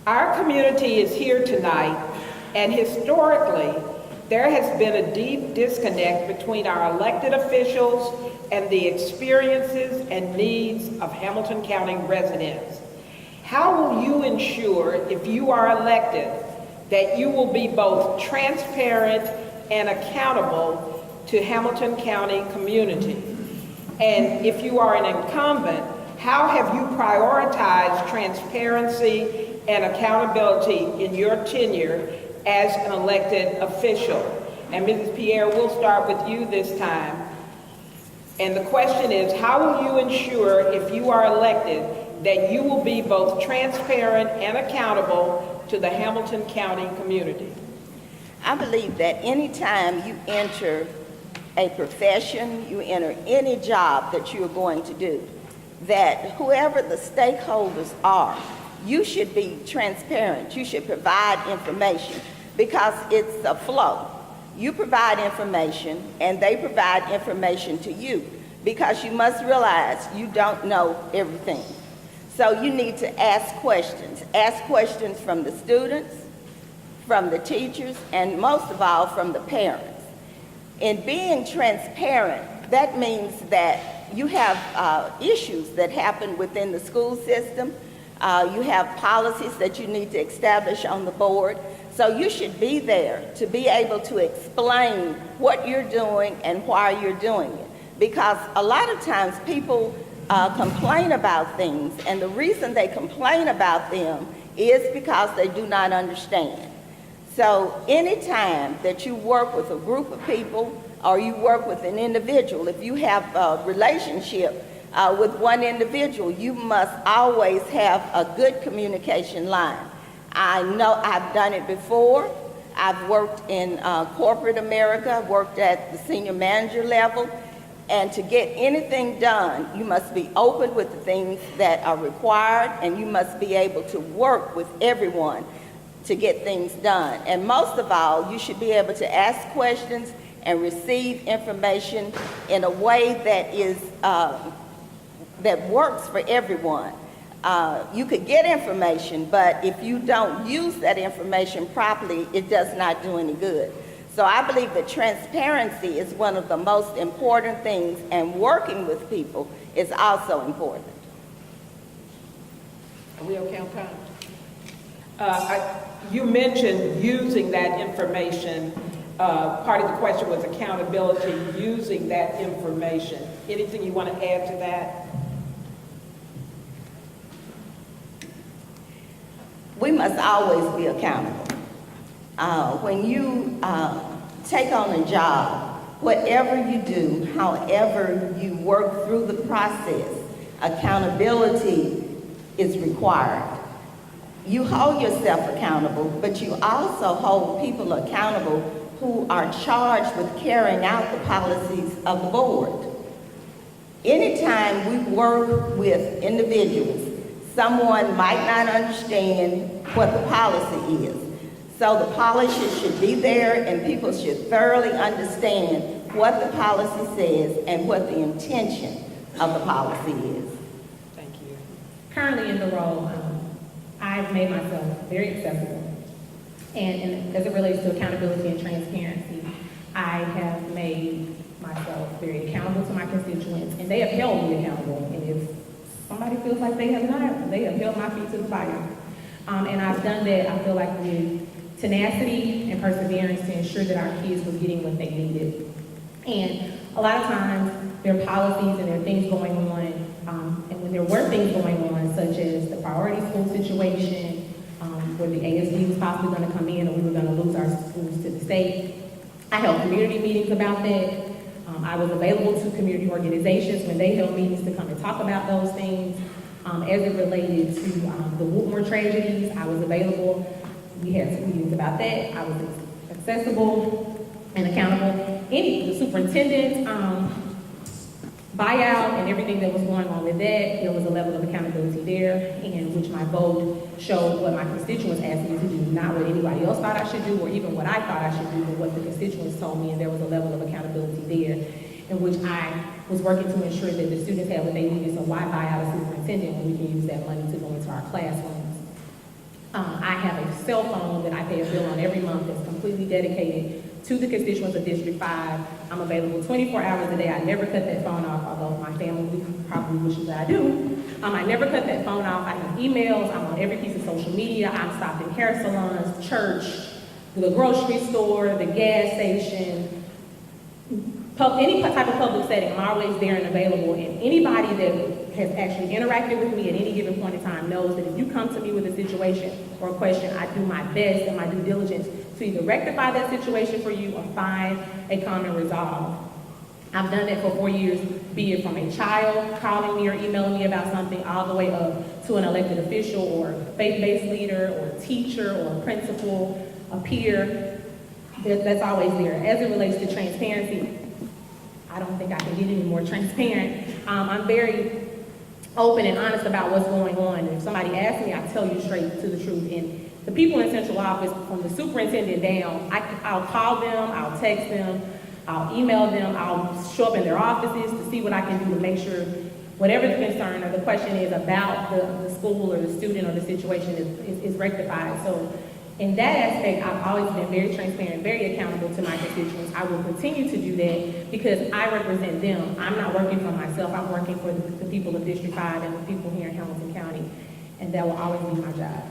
Our community is here tonight, and historically, there has been a deep disconnect between our elected officials and the experiences and needs of Hamilton County residents. How will you ensure, if you are elected, that you will be both transparent and accountable to Hamilton County community? And if you are an incumbent, how have you prioritized transparency and accountability in your tenure as an elected official? And Mrs. Pierre, we'll start with you this time. And the question is, how will you ensure, if you are elected, that you will be both transparent and accountable to the Hamilton County community? I believe that anytime you enter a profession, you enter any job that you're going to do, that whoever the stakeholders are, you should be transparent. You should provide information because it's a flow. You provide information and they provide information to you because you must realize you don't know everything. So you need to ask questions. Ask questions from the students, from the teachers, and most of all from the parents. In being transparent, that means that you have issues that happen within the school system. You have policies that you need to establish on the board. So you should be there to be able to explain what you're doing and why you're doing it. Because a lot of times people complain about things, and the reason they complain about them is because they do not understand. So anytime that you work with a group of people or you work with an individual, if you have a relationship with one individual, you must always have a good communication line. I know I've done it before. I've worked in corporate America, I've worked at the senior manager level, and to get anything done, you must be open with the things that are required, and you must be able to work with everyone to get things done. And most of all, you should be able to ask questions and receive information in a way that is that works for everyone. You could get information, but if you don't use that information properly, it does not do any good. So I believe that transparency is one of the most important things, and working with people is also important. Are we okay on time? You mentioned using that information. Part of the question was accountability, using that information. Anything you want to add to that? We must always be accountable. When you take on a job, whatever you do, however you work through the process, accountability is required. You hold yourself accountable, but you also hold people accountable who are charged with carrying out the policies of the board. Anytime we work with individuals, someone might not understand what the policy is. So the policy should be there, and people should thoroughly understand what the policy says and what the intention of the policy is. Thank you. Currently in the role, I've made myself very accessible. And as it relates to accountability and transparency, I have made myself very accountable to my constituents, and they have held me accountable. And if somebody feels like they have not, they have held my feet to the fire. And I've done that, I feel like, with tenacity and perseverance to ensure that our kids were getting what they needed. And a lot of times, there are policies and there are things going on, and when there were things going on, such as the priority school situation, where the ASD was possibly going to come in and we were going to lose our schools to the state, I held community meetings about that. I was available to community organizations when they held meetings to come and talk about those things. As it related to the Woodmore tragedies, I was available. We had some meetings about that. I was accessible and accountable. The superintendent buyout and everything that was going on with that, there was a level of accountability there, in which my vote showed what my constituents asked me to do, not what anybody else thought I should do or even what I thought I should do, but what the constituents told me, and there was a level of accountability there in which I was working to ensure that the students had what they needed, so why buy out a superintendent when we can use that money to go into our classrooms? I cell phone that I pay a bill on every month that's completely dedicated to the constituents of District 5. I'm available 24 hours a day. I never cut that phone off, although my family probably wishes that I do. I never cut that phone off. I have emails. I'm on every piece of social media. I'm stopped in hair salons, church, the grocery store, the gas station, any type of public setting. I'm always there and available. And anybody that has actually interacted with me at any given point in time knows that if you come to me with a situation or a question, I do my best and my due diligence to either rectify that situation for you or find a common resolve. I've done that for 4 years, be it from a child calling me or emailing me about something, all the way up to an elected official or faith-based leader or teacher or principal, a peer. That's always there. As it relates to transparency, I don't think I can get any more transparent. I'm very open and honest about what's going on. And if somebody asks me, I tell you straight to the truth. And the people in central office, from the superintendent down, I'll call them, I'll text them, I'll email them, I'll show up in their offices to see what I can do to make sure whatever the concern or the question is about the school or the student or the situation is rectified. So in that aspect, I've always been very transparent, very accountable to my constituents. I will continue to do that because I represent them. I'm not working for myself. I'm working for the people of District 5 and the people here in Hamilton County, and that will always be my job.